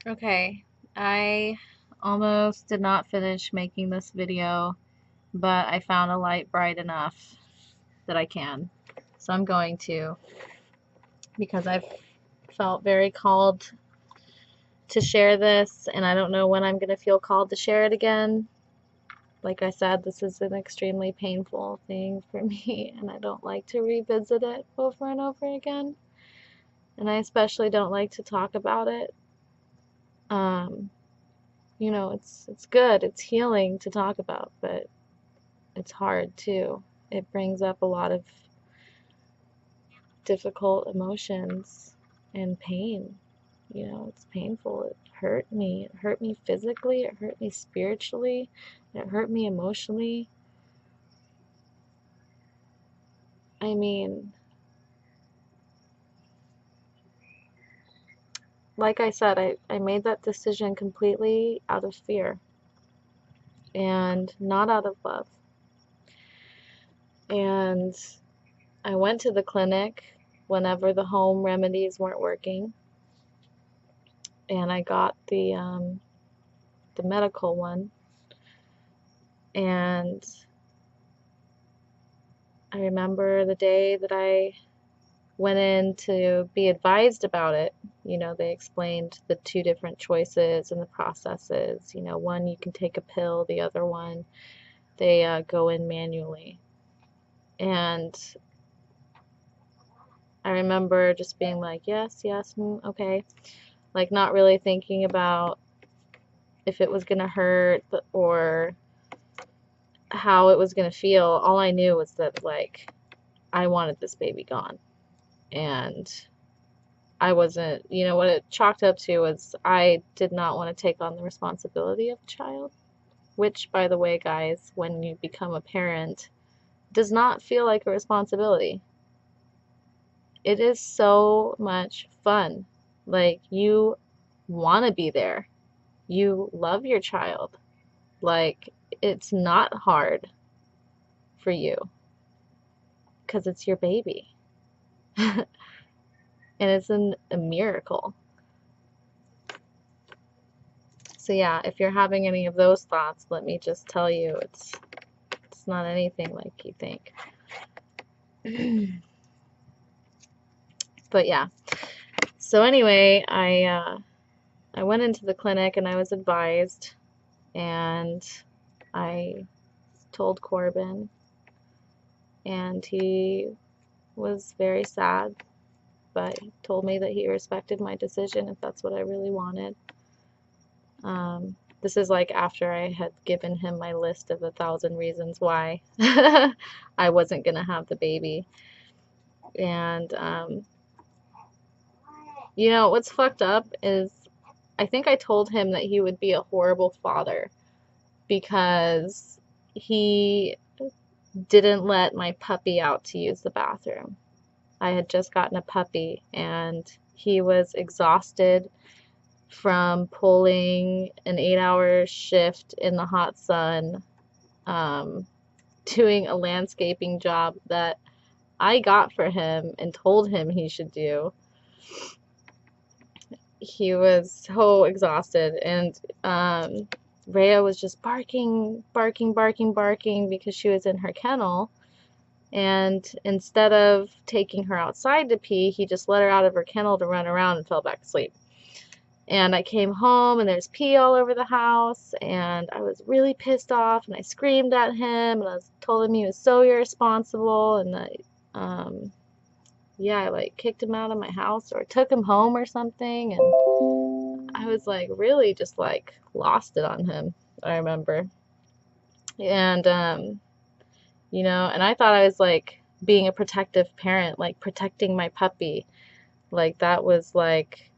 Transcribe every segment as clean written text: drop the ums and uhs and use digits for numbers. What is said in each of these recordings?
Okay, I almost did not finish making this video, but I found a light bright enough that I can. So I'm going to, because I've felt very called to share this, and I don't know when I'm going to feel called to share it again. Like I said, this is an extremely painful thing for me, and I don't like to revisit it over and over again. And I especially don't like to talk about it. Um, it's good, it's healing to talk about, but it's hard too. It brings up a lot of difficult emotions and pain. It's painful. It hurt me. It hurt me physically. It hurt me spiritually. It hurt me emotionally. I mean, like I said, I made that decision completely out of fear and not out of love. And I went to the clinic whenever the home remedies weren't working, and I got the medical one. And I remember the day that I went in to be advised about it. They explained the two different choices and the processes. One you can take a pill, the other one they go in manually. And I remember just being like, yes, yes, okay. Like, not really thinking about if it was gonna hurt or how it was gonna feel. All I knew was that, like, I wanted this baby gone. And I wasn't, what it chalked up to was I did not want to take on the responsibility of a child, which, by the way, guys, when you become a parent, does not feel like a responsibility. It is so much fun. Like, you want to be there. You love your child. Like, it's not hard for you because it's your baby. And it's a miracle. So yeah, if you're having any of those thoughts, let me just tell you it's not anything like you think. But yeah. So anyway, I went into the clinic and I was advised, and I told Corbin, and he was very sad, but he told me that he respected my decision if that's what I really wanted. This is like after I had given him my list of 1,000 reasons why I wasn't gonna have the baby. And what's fucked up is I think I told him that he would be a horrible father because he didn't let my puppy out to use the bathroom. I had just gotten a puppy, and he was exhausted from pulling an 8-hour shift in the hot sun, um, doing a landscaping job that I got for him and told him he should do. He was so exhausted, and Rhea was just barking, barking, barking, barking because she was in her kennel. And instead of taking her outside to pee, he just let her out of her kennel to run around and fell back asleep. And I came home and there's pee all over the house, and I was really pissed off, and I screamed at him, and I told him he was so irresponsible, and yeah, I like kicked him out of my house or took him home or something, and I was like really just like lost it on him, I remember. And and I thought I was like being a protective parent, like protecting my puppy. Like that was like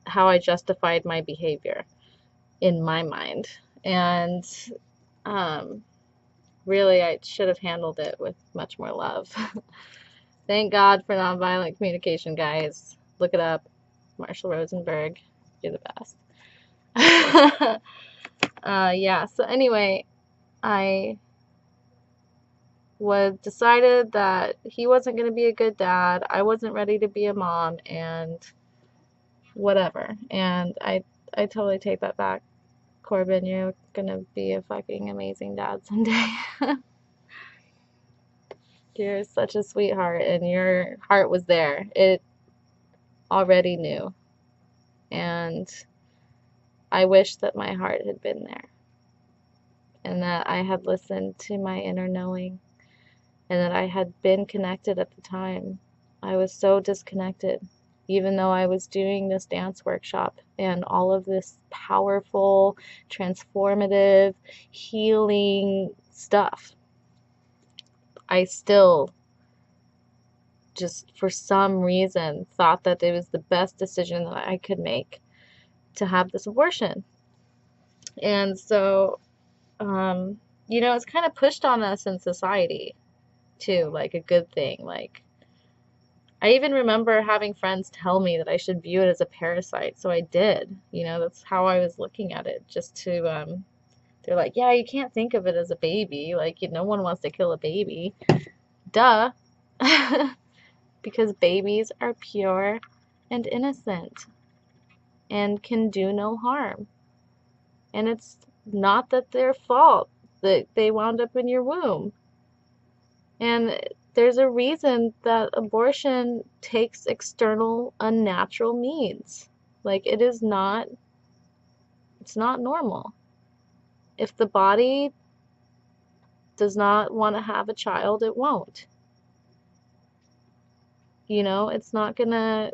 how I justified my behavior in my mind. And um, really, I should have handled it with much more love. Thank God for nonviolent communication, guys. Look it up. Marshall Rosenberg. You're the best. Yeah, so anyway, I was decided that he wasn't going to be a good dad. I wasn't ready to be a mom, and whatever. And I totally take that back. Corbin, you're gonna be a fucking amazing dad someday. You're such a sweetheart, and your heart was there. It already knew. And I wish that my heart had been there, and that I had listened to my inner knowing, and that I had been connected at the time. I was so disconnected, even though I was doing this dance workshop and all of this powerful, transformative, healing stuff. I still just, for some reason, thought that it was the best decision that I could make to have this abortion. And so, it's kind of pushed on us in society too, like a good thing. Like, I even remember having friends tell me that I should view it as a parasite, so I did. That's how I was looking at it, just to, they're like, yeah, you can't think of it as a baby. Like, no one wants to kill a baby. Duh. Because babies are pure and innocent and can do no harm. And it's not that their fault that they wound up in your womb. And there's a reason that abortion takes external unnatural means. Like, it's not normal. If the body does not want to have a child, it won't. It's not gonna.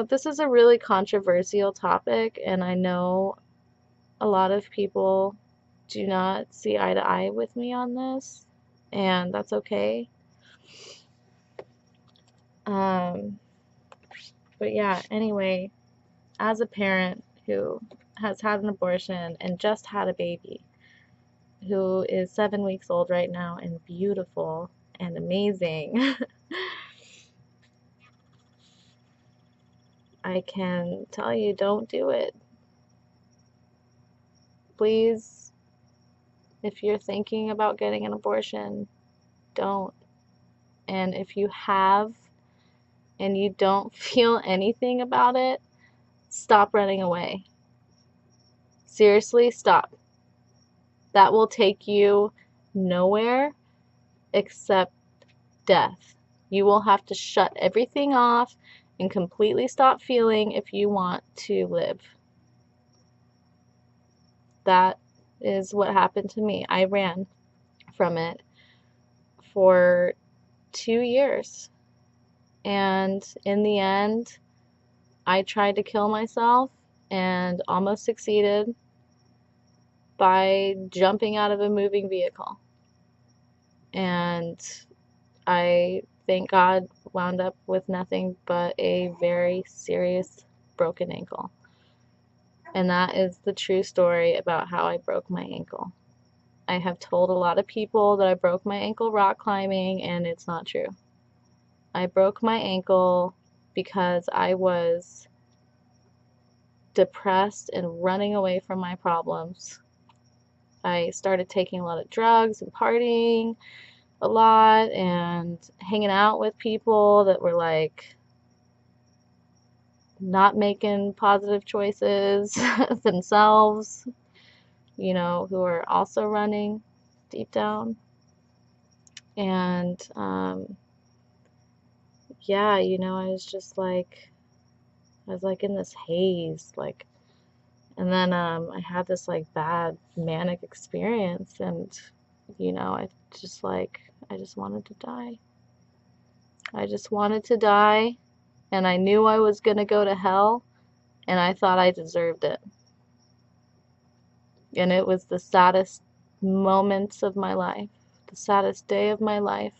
This is a really controversial topic, and I know a lot of people do not see eye to eye with me on this, and that's okay. But yeah, anyway, as a parent who has had an abortion and just had a baby, who is 7 weeks old right now and beautiful and amazing, I can tell you, don't do it. Please, if you're thinking about getting an abortion, don't. And if you have and you don't feel anything about it, stop running away. Seriously, stop. That will take you nowhere except death. You will have to shut everything off and completely stop feeling if you want to live. That is what happened to me. I ran from it for 2 years. And in the end, I tried to kill myself and almost succeeded by jumping out of a moving vehicle. And I, thank God, wound up with nothing but a very serious broken ankle. And that is the true story about how I broke my ankle. I have told a lot of people that I broke my ankle rock climbing, and it's not true. I broke my ankle because I was depressed and running away from my problems. I started taking a lot of drugs and partying a lot and hanging out with people that were like not making positive choices themselves, who are also running deep down. And yeah, I was just like, in this haze, like, and then I had this like bad manic experience, and I just wanted to die. I just wanted to die, and I knew I was gonna go to hell, and I thought I deserved it. And it was the saddest moments of my life, the saddest day of my life.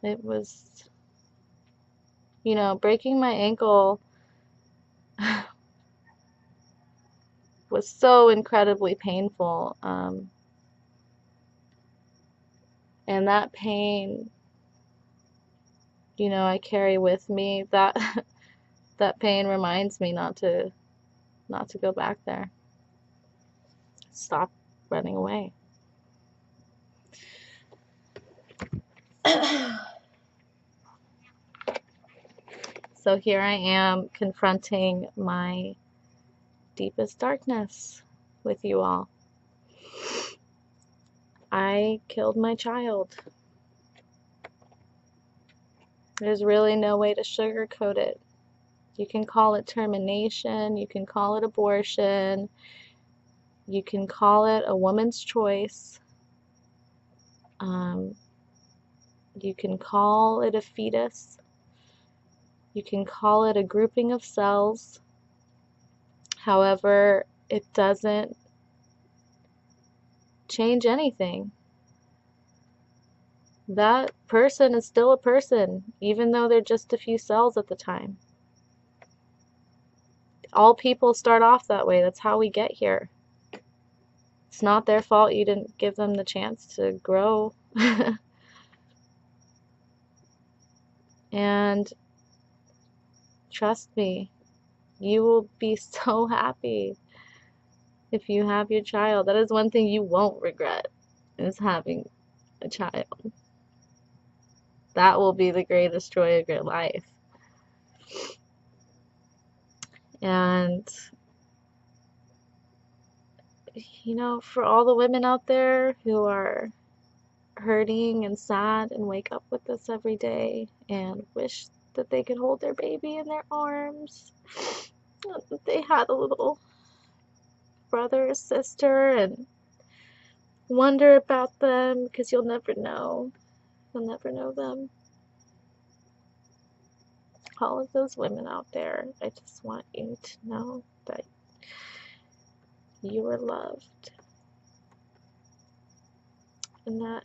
It was, breaking my ankle was so incredibly painful. And that pain, I carry with me. That that pain reminds me not to go back there. Stop running away. So here I am confronting my deepest darkness with you all. I killed my child. There's really no way to sugarcoat it. You can call it termination, you can call it abortion, you can call it a woman's choice, you can call it a fetus, you can call it a grouping of cells. However, it doesn't change anything. That person is still a person, even though they're just a few cells at the time. All people start off that way. That's how we get here. It's not their fault you didn't give them the chance to grow. And trust me, you will be so happy if you have your child. That is one thing you won't regret, is having a child. That will be the greatest joy of your life. And, you know, for all the women out there who are hurting and sad and wake up with this every day and wish that they could hold their baby in their arms, that they had a little brother or sister, and wonder about them, because you'll never know. You'll never know them. All of those women out there, I just want you to know that you are loved, and that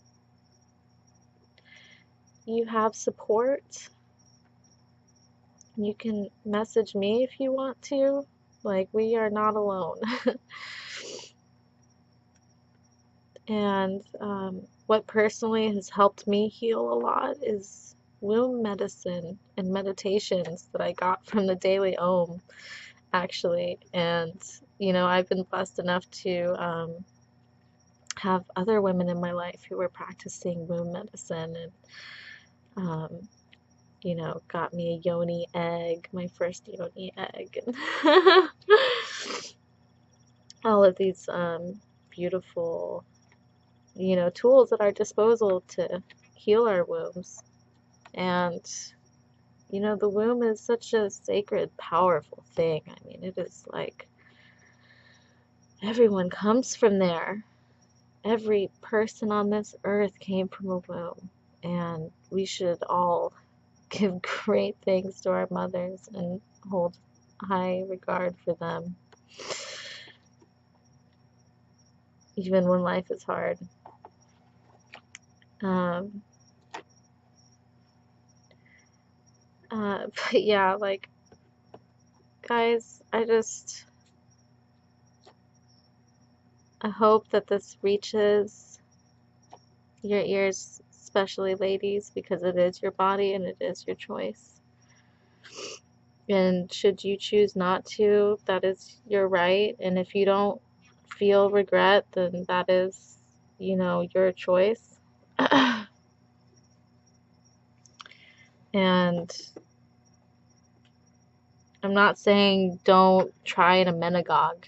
you have support. You can message me if you want to. Like, we are not alone. And what personally has helped me heal a lot is womb medicine and meditations that I got from the Daily Om, actually. And, you know, I've been blessed enough to have other women in my life who were practicing womb medicine, and you know, got me a yoni egg, my first yoni egg, and all of these beautiful, you know, tools at our disposal to heal our wombs. And, you know, the womb is such a sacred, powerful thing. I mean, it is like everyone comes from there. Every person on this earth came from a womb, and we should all give great thanks to our mothers and hold high regard for them, even when life is hard. But yeah, like, guys, I hope that this reaches your ears, especially ladies, because it is your body and it is your choice. And should you choose not to, that is your right. And if you don't feel regret, then that is, you know, your choice. And I'm not saying don't try an emmenagogue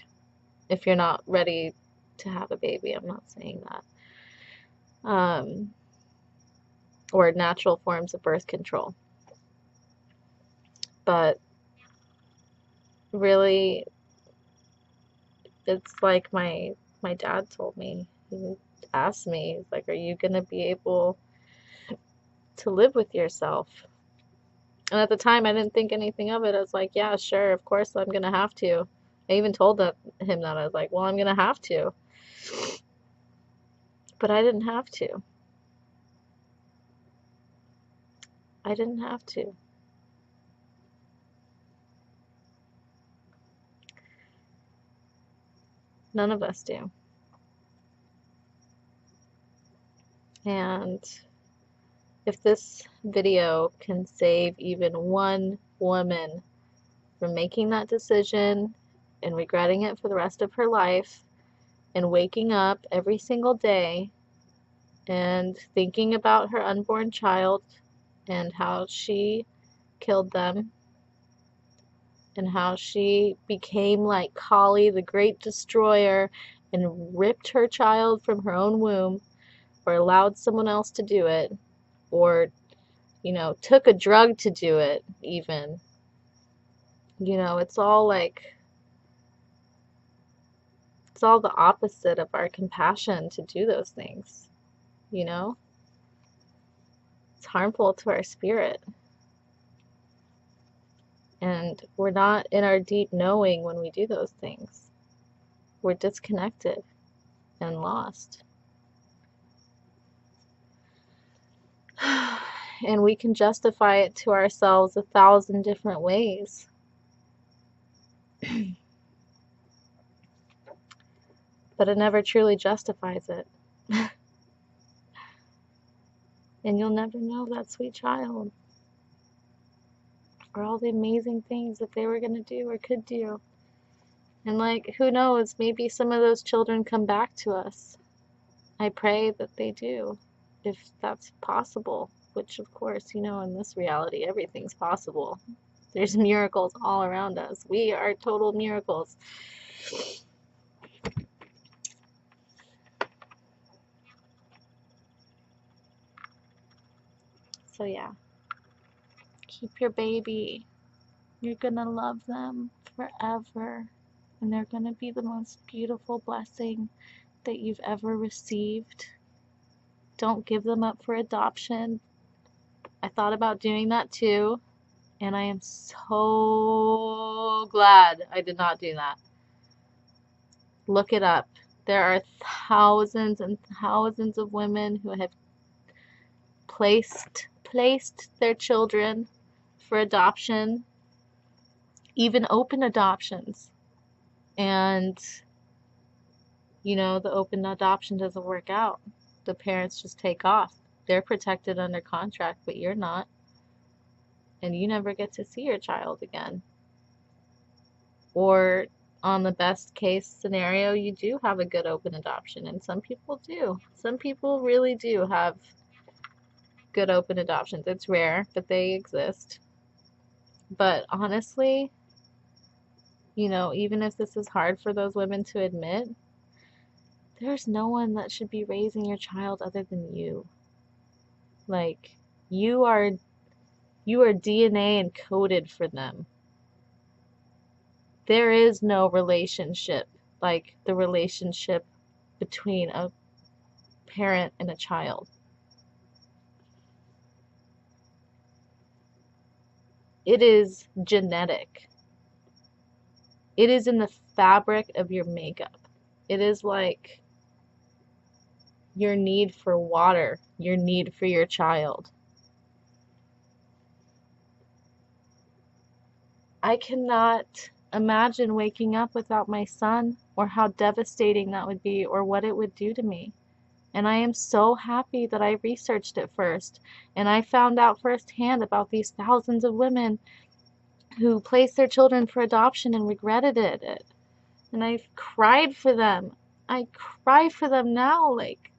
if you're not ready to have a baby. I'm not saying that. Or natural forms of birth control. But really, it's like my dad told me. He asked me, he's like, are you going to be able to live with yourself? And at the time, I didn't think anything of it. I was like, yeah, sure, of course I'm going to have to. I even told him that. I was like, well, I'm going to have to. But I didn't have to. I didn't have to. None of us do. And if this video can save even one woman from making that decision and regretting it for the rest of her life, and waking up every single day and thinking about her unborn child and how she killed them and how she became like Kali, the great destroyer, and ripped her child from her own womb, or allowed someone else to do it, or, took a drug to do it, even. It's all like, it's all the opposite of our compassion to do those things, you know? It's harmful to our spirit. And we're not in our deep knowing when we do those things. We're disconnected and lost. And we can justify it to ourselves 1,000 different ways. But it never truly justifies it. And you'll never know that sweet child, or all the amazing things that they were going to do or could do. And like, who knows, maybe some of those children come back to us. I pray that they do, if that's possible, which of course, in this reality, everything's possible. There's miracles all around us. We are total miracles. So yeah, keep your baby. You're gonna love them forever, and they're gonna be the most beautiful blessing that you've ever received. Don't give them up for adoption. I thought about doing that too, and I am so glad I did not do that. Look it up. There are thousands and thousands of women who have placed their children for adoption, even open adoptions. And, the open adoption doesn't work out. The parents just take off. They're protected under contract, but you're not. And you never get to see your child again. Or on the best case scenario, you do have a good open adoption. And some people do. Some people really do have good open adoptions. It's rare, but they exist. But honestly, even if this is hard for those women to admit, there's no one that should be raising your child other than you. Like, you are DNA encoded for them. There is no relationship like the relationship between a parent and a child. It is genetic. It is in the fabric of your makeup. It is like your need for water, your need for your child. I cannot imagine waking up without my son, or how devastating that would be, or what it would do to me. And I am so happy that I researched it first, and I found out firsthand about these thousands of women who placed their children for adoption and regretted it. And I cried for them. I cry for them now, like,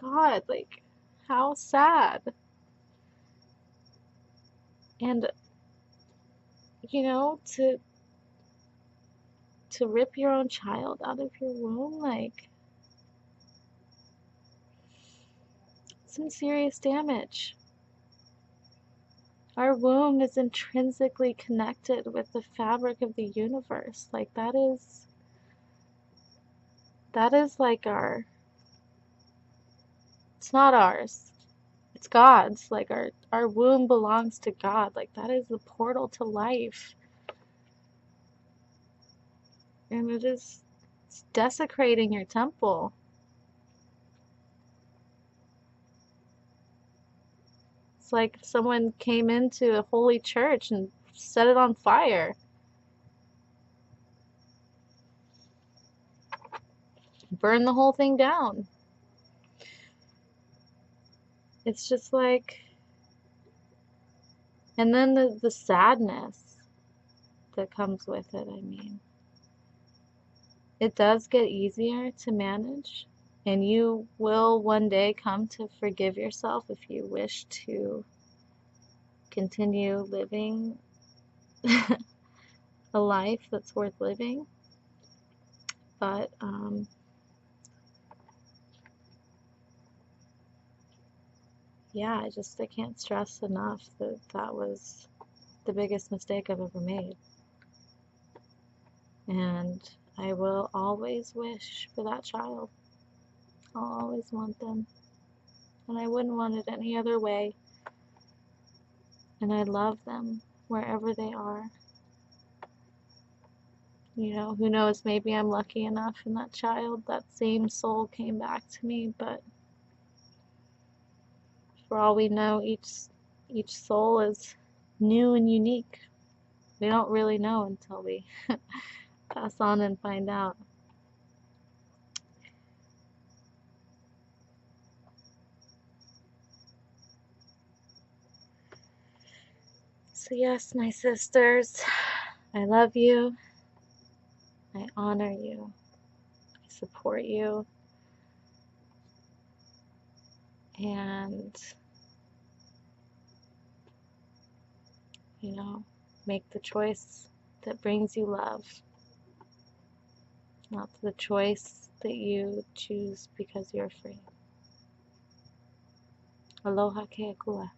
God, like, how sad. And, to rip your own child out of your womb, like, some serious damage. Our womb is intrinsically connected with the fabric of the universe. Like, that is like it's not ours. It's God's. Like, our womb belongs to God. Like, that is the portal to life. And it's desecrating your temple. It's like someone came into a holy church and set it on fire. Burn the whole thing down. It's just like, and then the sadness that comes with it, I mean. it does get easier to manage, and you will one day come to forgive yourself if you wish to continue living a life that's worth living. But yeah, I can't stress enough that that was the biggest mistake I've ever made. And I will always wish for that child. I'll always want them. And I wouldn't want it any other way. And I love them wherever they are. You know, who knows, maybe I'm lucky enough and that child, that same soul came back to me, but for all we know, each soul is new and unique. We don't really know until we pass on and find out. So yes, my sisters, I love you. I honor you. I support you. And, you know, make the choice that brings you love, not the choice that you choose because you're free. Aloha ke akua.